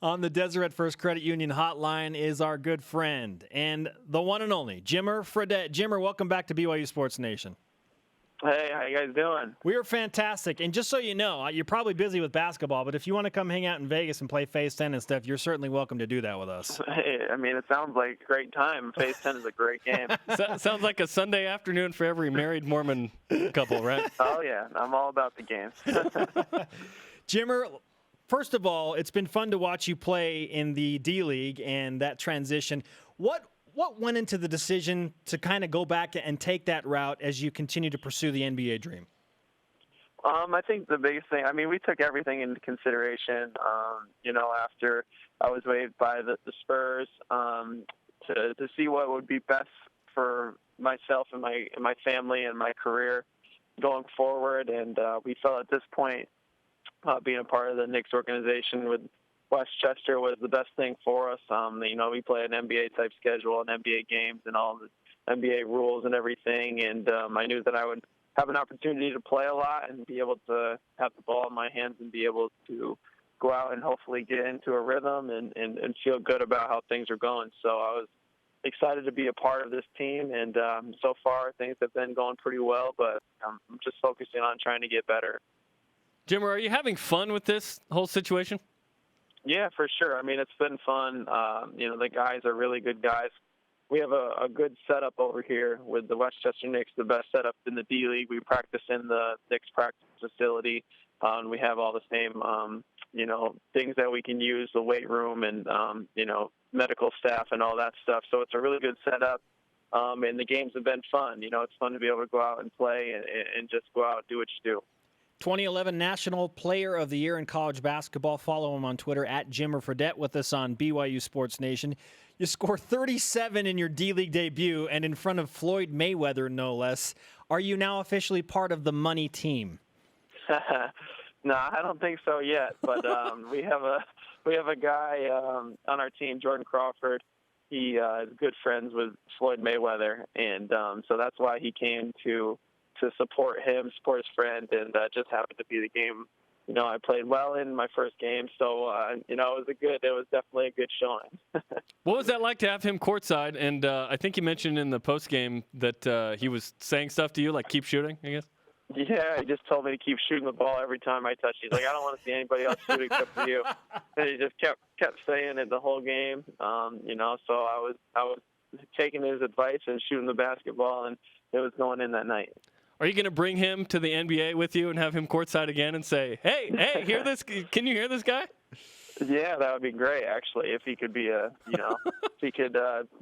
On the Deseret First Credit Union hotline is our good friend and the one and only Jimmer Fredette. Jimmer, welcome back to BYU Sports Nation. Hey, how you guys doing? We are fantastic. And just so you know, you're probably busy with basketball, but if you want to come hang out in Vegas and play Phase 10 and stuff, you're certainly welcome to do that with us. Hey, I mean, it sounds like a great time. Phase 10 is a great game. Sounds like a Sunday afternoon for every married Mormon couple, right? Oh, yeah. I'm all about the games. Jimmer, first of all, it's been fun to watch you play in the DLeague and that transition. What went into the decision to kind of go back and take that route as you continue to pursue the NBA dream? I think the biggest thing, I mean, we took everything into consideration, after I was waived by the Spurs to see what would be best for myself and my family and my career going forward. And we felt at this point being a part of the Knicks organization with Westchester was the best thing for us. We play an NBA-type schedule and NBA games and all the NBA rules and everything. And I knew that I would have an opportunity to play a lot and be able to have the ball in my hands and be able to go out and hopefully get into a rhythm and feel good about how things are going. So I was excited to be a part of this team. And so far, things have been going pretty well, but I'm just focusing on trying to get better. Jimmer, are you having fun with this whole situation? Yeah, for sure. I mean, it's been fun. The guys are really good guys. We have a good setup over here with the Westchester Knicks, the best setup in the D-League. We practice in the Knicks practice facility. We have all the same, things that we can use, the weight room and, medical staff and all that stuff. So it's a really good setup. And the games have been fun. It's fun to be able to go out and play and just go out and do what you do. 2011 National Player of the Year in college basketball. Follow him on Twitter at Jimmer Fredette with us on BYU Sports Nation. You score 37 in your D-League debut and in front of Floyd Mayweather, no less. Are you now officially part of the money team? No, I don't think so yet. But we have a guy on our team, Jordan Crawford. He is good friends with Floyd Mayweather, and so that's why he came to support him, support his friend, and just happened to be the game. I played well in my first game, so it was definitely a good showing. What was that like to have him courtside? And I think you mentioned in the post game that he was saying stuff to you, like keep shooting, I guess. Yeah, he just told me to keep shooting the ball every time I touch it. He's like, I don't want to see anybody else shooting except for you. And he just kept saying it the whole game. So I was taking his advice and shooting the basketball, and it was going in that night. Are you going to bring him to the NBA with you and have him courtside again and say, hey, hear this? Can you hear this guy? Yeah, that would be great, actually. If he could if he could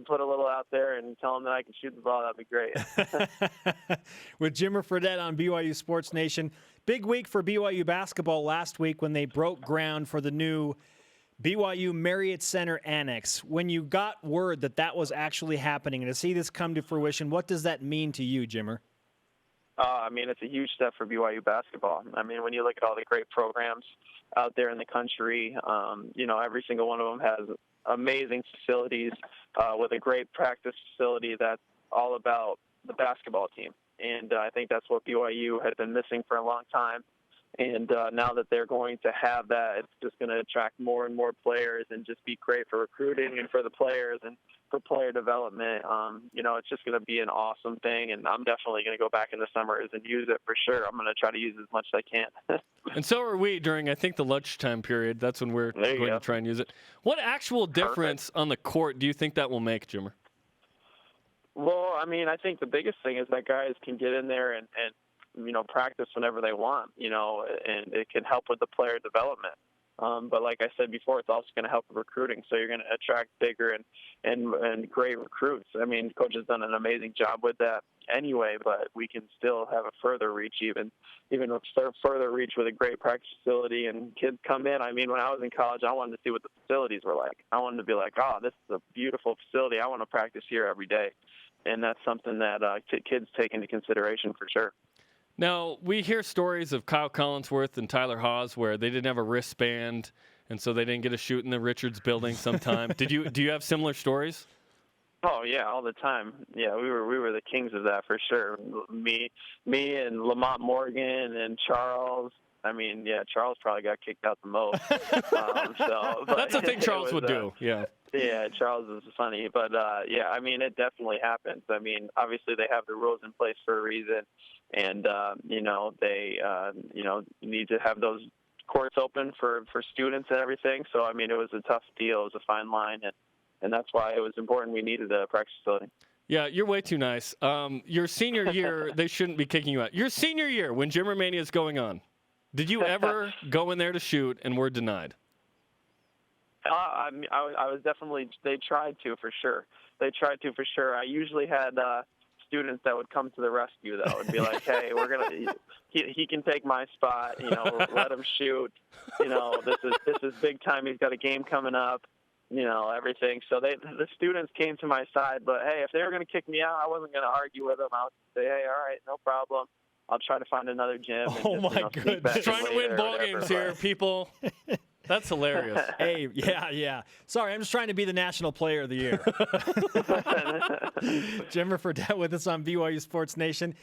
put a little out there and tell him that I can shoot the ball, that'd be great. With Jimmer Fredette on BYU Sports Nation. Big week for BYU basketball last week when they broke ground for the new BYU Marriott Center Annex. When you got word that was actually happening and to see this come to fruition, what does that mean to you, Jimmer? It's a huge step for BYU basketball. When you look at all the great programs out there in the country, every single one of them has amazing facilities with a great practice facility that's all about the basketball team. And I think that's what BYU had been missing for a long time. And now that they're going to have that, it's just going to attract more and more players and just be great for recruiting and for the players and for player development. It's just going to be an awesome thing, and I'm definitely going to go back in the summers and use it for sure. I'm going to try to use it as much as I can. And so are we during, I think, the lunchtime period. That's when we're going to try and use it. What actual difference on the court do you think that will make, Jimmer? Well, I think the biggest thing is that guys can get in there and practice whenever they want, and it can help with the player development. But like I said before, it's also going to help with recruiting. So you're going to attract bigger and great recruits. Coach has done an amazing job with that anyway, but we can still have a further reach, even with further reach with a great practice facility and kids come in. When I was in college, I wanted to see what the facilities were like. I wanted to be like, oh, this is a beautiful facility. I want to practice here every day. And that's something that kids take into consideration for sure. Now, we hear stories of Kyle Collinsworth and Tyler Haws where they didn't have a wristband, and so they didn't get a shoot in the Richards building sometime. Do you have similar stories? Oh yeah, all the time. Yeah, we were the kings of that for sure. Me and Lamont Morgan and Charles I mean, yeah, Charles probably got kicked out the most. But That's a thing Charles would do. Yeah. Yeah, Charles is funny, but yeah, I mean, it definitely happens. I mean, obviously they have the rules in place for a reason, and they need to have those courts open for students and everything. So I mean, it was a tough deal. It was a fine line, and that's why it was important. We needed a practice facility. Yeah, you're way too nice. Your senior year, they shouldn't be kicking you out. Your senior year, when Jimmer Mania is going on, did you ever go in there to shoot and were denied? I was definitely. They tried to for sure. I usually had students that would come to the rescue though and be like, "Hey, we're gonna. He can take my spot. Let him shoot. This is big time. He's got a game coming up. Everything." So the students came to my side, but hey, if they were gonna kick me out, I wasn't gonna argue with them. I would say, "Hey, all right, no problem. I'll try to find another gym." Oh my goodness! Trying to win ball games here, people. That's hilarious. Hey, yeah. Sorry, I'm just trying to be the national player of the year. Jimmer Fredette with us on BYU Sports Nation.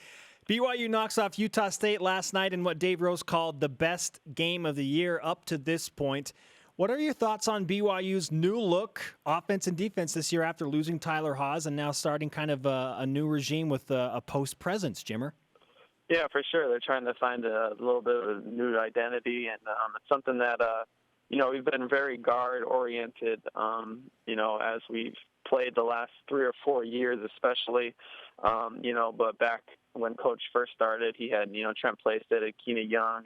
BYU knocks off Utah State last night in what Dave Rose called the best game of the year up to this point. What are your thoughts on BYU's new look, offense and defense this year after losing Tyler Haws and now starting kind of a new regime with a post presence, Jimmer? Yeah, for sure. They're trying to find a little bit of a new identity, and it's something that we've been very guard-oriented, as we've played the last 3 or 4 years especially, but back when Coach first started, he had, Trent Playstead, Keena Young,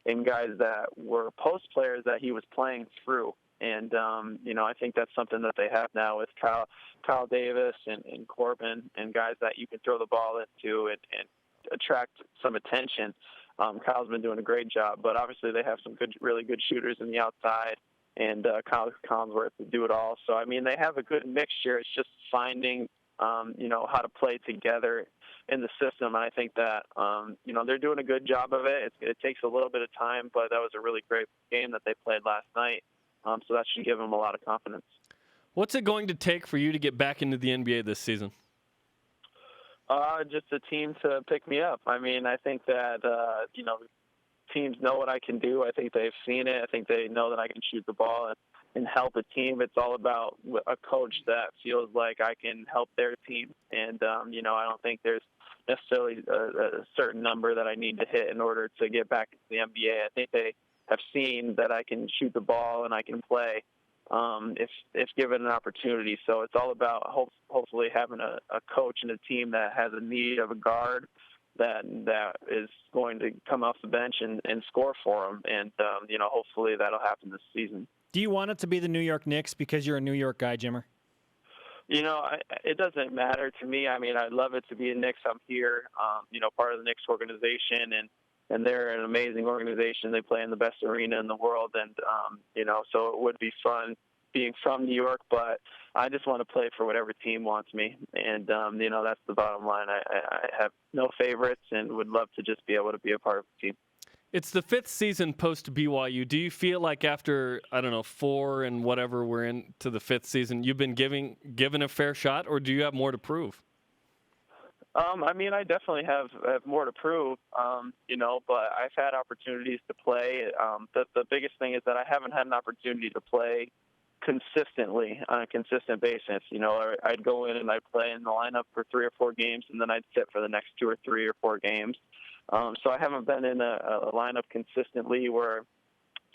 and guys that were post players that he was playing through. And, I think that's something that they have now with Kyle Davis and Corbin and guys that you can throw the ball into and attract some attention. Kyle's been doing a great job, but obviously they have some really good shooters in the outside, and Kyle Collinsworth to do it all. So, I mean, they have a good mixture. It's just finding, how to play together in the system. And I think that, they're doing a good job of it. It takes a little bit of time, but that was a really great game that they played last night. So that should give them a lot of confidence. What's it going to take for you to get back into the NBA this season? Just a team to pick me up. I mean, I think that, teams know what I can do. I think they've seen it. I think they know that I can shoot the ball and help a team. It's all about a coach that feels like I can help their team. And, I don't think there's necessarily a certain number that I need to hit in order to get back into the NBA. I think they have seen that I can shoot the ball and I can play. If given an opportunity. So it's all about hopefully having a coach and a team that has a need of a guard that is going to come off the bench and score for them. And, hopefully that'll happen this season. Do you want it to be the New York Knicks because you're a New York guy, Jimmer? It doesn't matter to me. I mean, I'd love it to be a Knicks. I'm here, part of the Knicks organization, and they're an amazing organization. They play in the best arena in the world. And, so it would be fun being from New York, but I just want to play for whatever team wants me. And, that's the bottom line. I have no favorites and would love to just be able to be a part of the team. It's the 5th season post BYU. Do you feel like after, 4 and whatever we're into the 5th season, you've been given a fair shot, or do you have more to prove? I definitely have more to prove, but I've had opportunities to play. The biggest thing is that I haven't had an opportunity to play consistently on a consistent basis. I'd go in and I'd play in the lineup for 3 or 4 games, and then I'd sit for the next 2 or 3 or 4 games. So I haven't been in a lineup consistently where,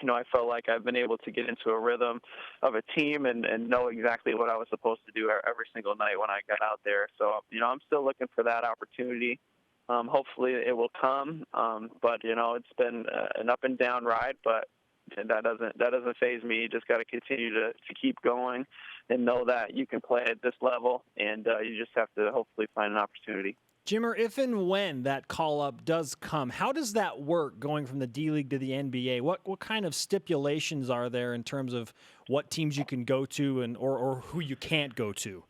I felt like I've been able to get into a rhythm of a team and know exactly what I was supposed to do every single night when I got out there. So, I'm still looking for that opportunity. Hopefully it will come. But, it's been an up and down ride, but that doesn't faze me. You just got to continue to keep going and know that you can play at this level, and you just have to hopefully find an opportunity. Jimmer, if and when that call-up does come, how does that work going from the D-League to the NBA? What kind of stipulations are there in terms of what teams you can go to and or who you can't go to?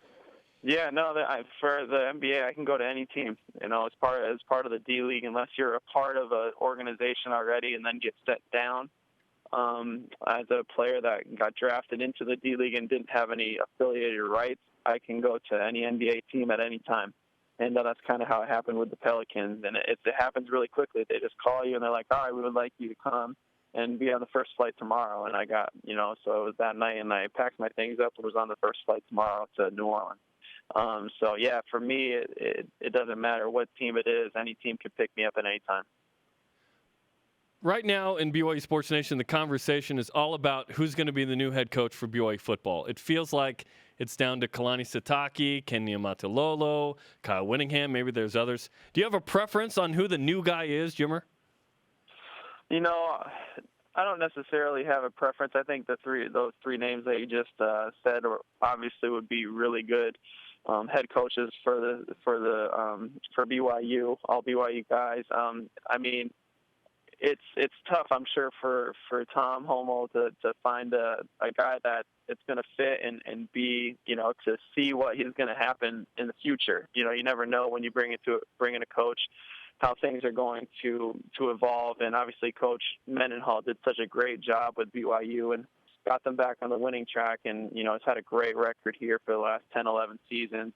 Yeah, no, for the NBA, I can go to any team. As part of the D-League, unless you're a part of an organization already and then get set down. As a player that got drafted into the D-League and didn't have any affiliated rights, I can go to any NBA team at any time. And that's kind of how it happened with the Pelicans. And it happens really quickly. They just call you and they're like, all right, we would like you to come and be on the first flight tomorrow. And I got, so it was that night, and I packed my things up and was on the first flight tomorrow to New Orleans. So, yeah, for me, it doesn't matter what team it is. Any team can pick me up at any time. Right now in BYU Sports Nation, the conversation is all about who's going to be the new head coach for BYU football. It feels like it's down to Kalani Sitake, Kenya Matalolo, Kyle Whittingham. Maybe there's others. Do you have a preference on who the new guy is, Jimmer? I don't necessarily have a preference. I think those three names that you just said obviously would be really good head coaches for BYU, all BYU guys. It's tough, I'm sure, for Tom Homo to find a guy that it's going to fit and be, to see what is going to happen in the future. You never know when you bring in a coach how things are going to evolve. And obviously Coach Mendenhall did such a great job with BYU and got them back on the winning track. And, it's had a great record here for the last 10, 11 seasons.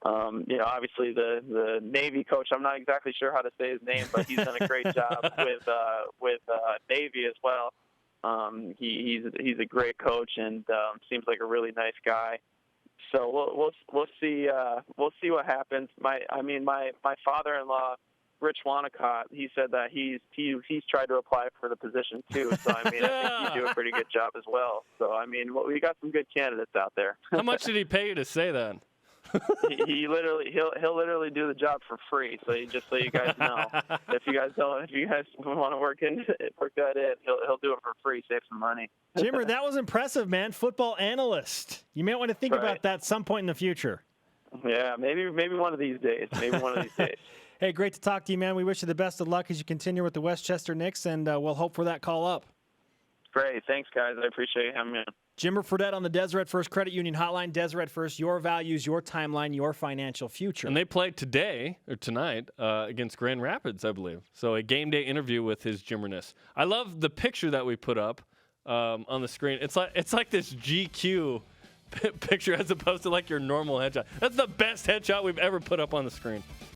Obviously the Navy coach, I'm not exactly sure how to say his name, but he's done a great job with Navy as well. He's a great coach and seems like a really nice guy. So we'll see what happens. My father-in-law, Rich Wanacott, he said that he's tried to apply for the position too. So I think he'd do a pretty good job as well. So we got some good candidates out there. How much did he pay you to say that? he'll literally do the job for free. So just so you guys know, if you guys want to work that in, he'll do it for free, save some money. Jimmer, that was impressive, man. Football analyst. You may want to think about that some point in the future. Yeah, maybe one of these days. Hey, great to talk to you, man. We wish you the best of luck as you continue with the Westchester Knicks, and we'll hope for that call up. Great. Thanks, guys. I appreciate having me. Jimmer Fredette on the Deseret First Credit Union Hotline. Deseret First, your values, your timeline, your financial future. And they played tonight against Grand Rapids, I believe. So a game day interview with his Jimmerness. I love the picture that we put up on the screen. It's like this GQ picture as opposed to like your normal headshot. That's the best headshot we've ever put up on the screen.